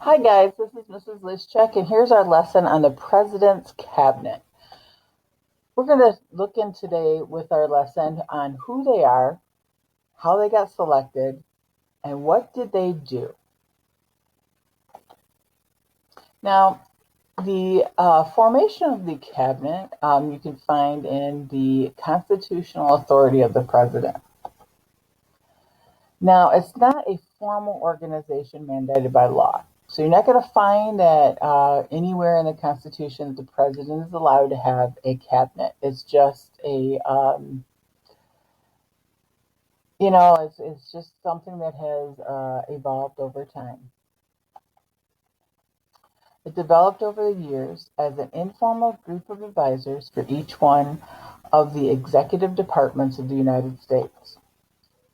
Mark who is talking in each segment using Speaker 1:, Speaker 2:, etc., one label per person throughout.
Speaker 1: Hi guys, this is Mrs. Lyszczyk, and here's our lesson on the President's Cabinet. We're going to look in today with our lesson on who they are, how they got selected, and what did they do. Now, the formation of the Cabinet you can find in the constitutional authority of the President. Now, it's not a formal organization mandated by law. So you're not going to find that anywhere in the Constitution that the president is allowed to have a cabinet. It's just it's just something that has evolved over time. It developed over the years as an informal group of advisors for each one of the executive departments of the United States.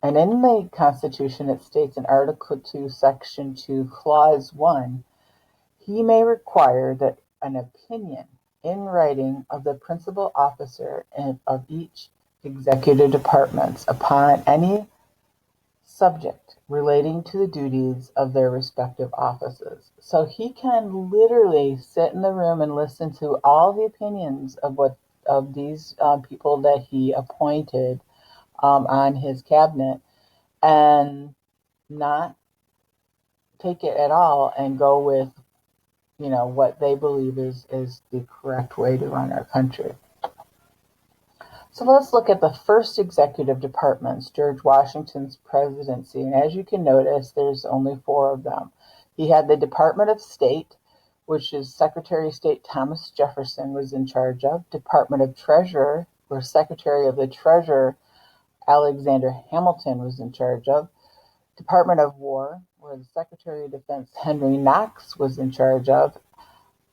Speaker 1: And in the Constitution, it states in Article 2, Section 2, Clause 1, he may require that an opinion in writing of the principal officer of each executive departments upon any subject relating to the duties of their respective offices. So he can literally sit in the room and listen to all the opinions of these people that he appointed on his cabinet and not take it at all and go with what they believe is the correct way to run our country. So let's look at the first executive departments, George Washington's presidency. And as you can notice, there's only 4 of them. He had the Department of State, which is Secretary of State Thomas Jefferson was in charge of. Department of Treasurer, where Secretary of the Treasury Alexander Hamilton was in charge of. Department of War, where the Secretary of Defense Henry Knox was in charge of.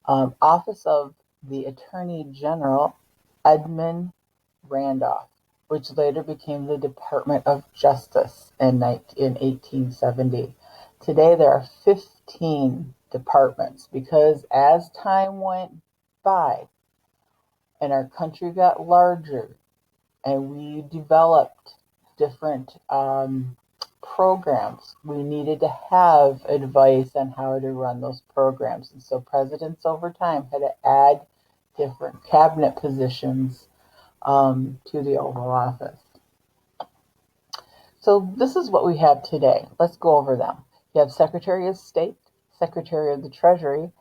Speaker 1: Office of the Attorney General Edmund Randolph, which later became the Department of Justice in 1870. Today there are 15 departments because as time went by and our country got larger and we developed different programs, we needed to have advice on how to run those programs. And so presidents over time had to add different cabinet positions to the Oval Office. So this is what we have today. Let's go over them. You have Secretary of State, Secretary of the Treasury,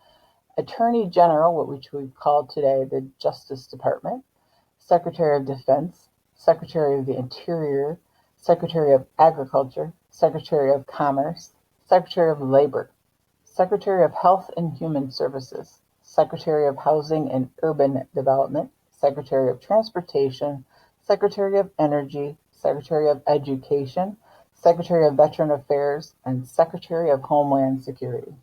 Speaker 1: Attorney General, which we call today the Justice Department, Secretary of Defense, Secretary of the Interior, Secretary of Agriculture, Secretary of Commerce, Secretary of Labor, Secretary of Health and Human Services, Secretary of Housing and Urban Development, Secretary of Transportation, Secretary of Energy, Secretary of Education, Secretary of Veteran Affairs, and Secretary of Homeland Security.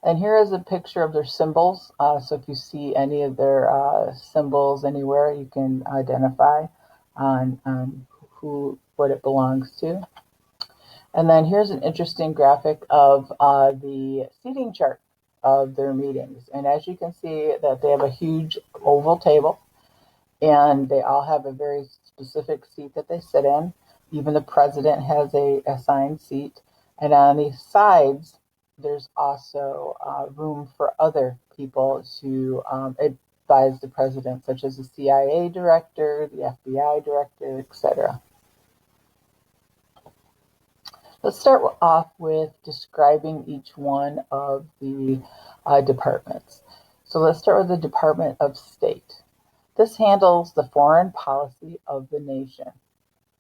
Speaker 1: And here is a picture of their symbols. So if you see any of their symbols anywhere, you can identify on what it belongs to. And then here's an interesting graphic of the seating chart of their meetings. And as you can see that they have a huge oval table and they all have a very specific seat that they sit in. Even the president has a assigned seat. And on the sides, there's also room for other people to advise the president, such as the CIA director, the FBI director, etc. Let's start off with describing each one of the departments. So let's start with the Department of State. This handles the foreign policy of the nation.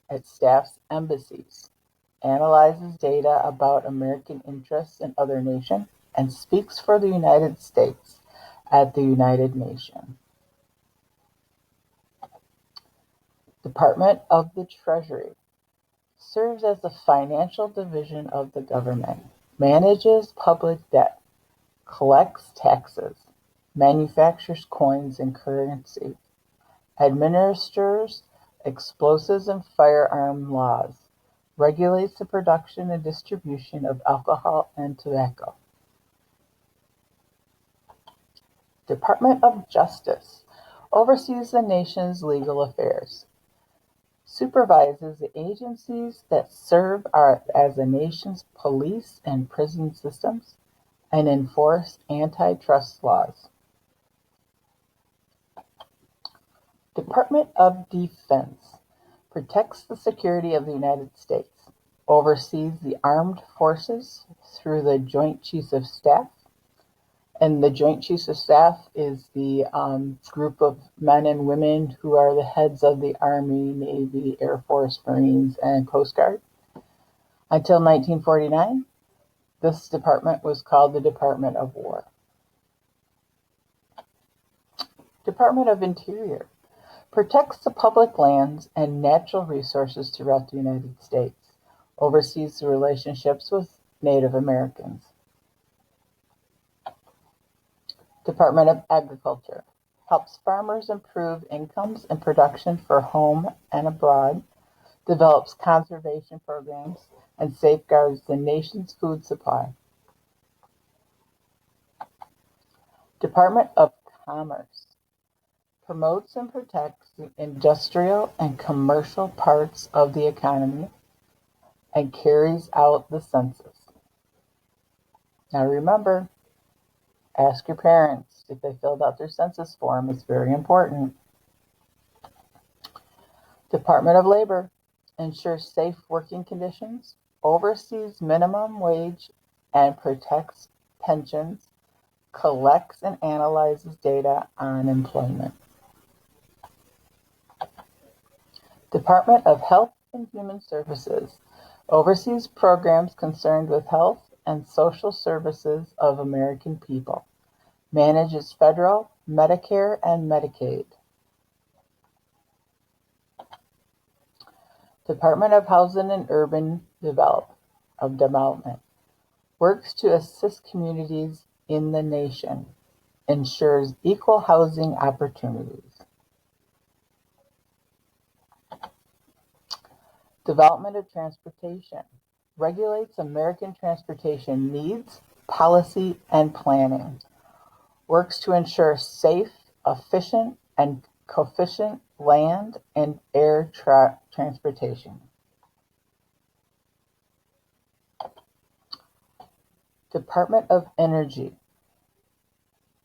Speaker 1: It staffs embassies, analyzes data about American interests in other nations, and speaks for the United States at the United Nations. Department of the Treasury serves as the financial division of the government, manages public debt, collects taxes, manufactures coins and currency, administers explosives and firearm laws, regulates the production and distribution of alcohol and tobacco. Department of Justice oversees the nation's legal affairs. supervises the agencies that serve as the nation's police and prison systems and enforce antitrust laws. Department of Defense protects the security of the United States, oversees the armed forces through the Joint Chiefs of Staff. And the Joint Chiefs of Staff is the group of men and women who are the heads of the Army, Navy, Air Force, Marines, and Coast Guard. Until 1949, this department was called the Department of War. Department of Interior protects the public lands and natural resources throughout the United States, oversees the relationships with Native Americans. Department of Agriculture helps farmers improve incomes and production for home and abroad, develops conservation programs, and safeguards the nation's food supply. Department of Commerce promotes and protects the industrial and commercial parts of the economy and carries out the census. Now remember, ask your parents if they filled out their census form. It's very important. Department of Labor ensures safe working conditions, oversees minimum wage, and protects pensions, collects and analyzes data on employment. Department of Health and Human Services oversees programs concerned with health and social services of American people, manages federal, Medicare, and Medicaid. Department of Housing and Urban Development works to assist communities in the nation, ensures equal housing opportunities. Development of Transportation regulates American transportation needs, policy, and planning. Works to ensure safe, efficient, and coefficient land and air transportation. Department of Energy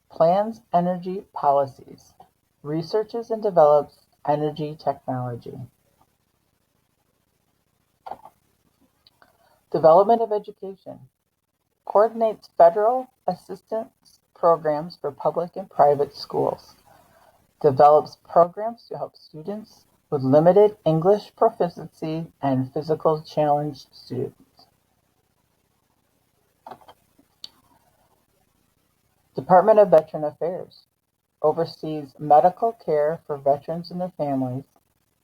Speaker 1: plans energy policies, researches and develops energy technology. Development of Education coordinates federal assistance programs for public and private schools, develops programs to help students with limited English proficiency and physical challenged students. Department of Veteran Affairs oversees medical care for veterans and their families,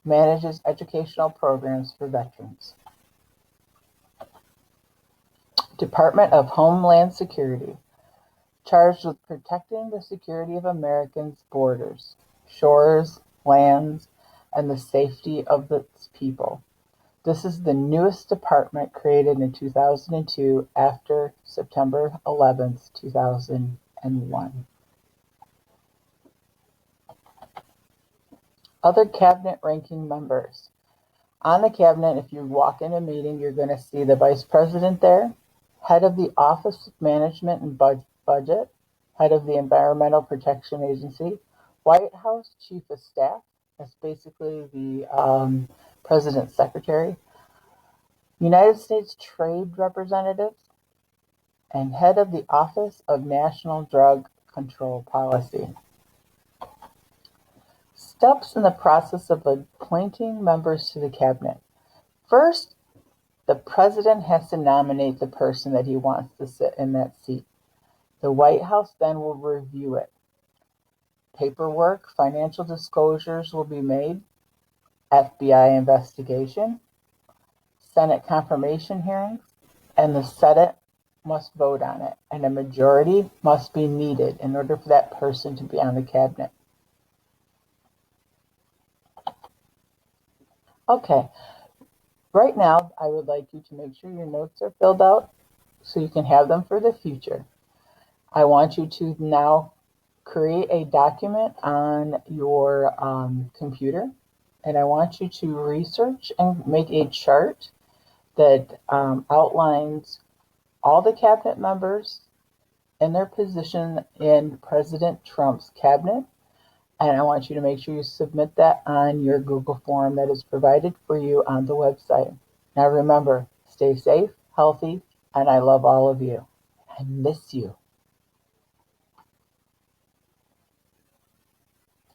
Speaker 1: manages educational programs for veterans. Department of Homeland Security, charged with protecting the security of Americans' borders, shores, lands, and the safety of its people. This is the newest department created in 2002 after September 11th, 2001. Other cabinet ranking members. On the cabinet, if you walk in a meeting, you're going to see the vice president there, head of the Office of Management and Budget, head of the Environmental Protection Agency, White House Chief of Staff, that's basically the President's Secretary, United States Trade Representatives, and head of the Office of National Drug Control Policy. Steps in the process of appointing members to the cabinet. First, the president has to nominate the person that he wants to sit in that seat. The White House then will review it. Paperwork, financial disclosures will be made, FBI investigation, Senate confirmation hearings, and the Senate must vote on it, and a majority must be needed in order for that person to be on the cabinet. Okay, right now I would like you to make sure your notes are filled out so you can have them for the future. I want you to now create a document on your computer. And I want you to research and make a chart that outlines all the cabinet members and their position in President Trump's cabinet. And I want you to make sure you submit that on your Google form that is provided for you on the website. Now remember, stay safe, healthy, and I love all of you. I miss you.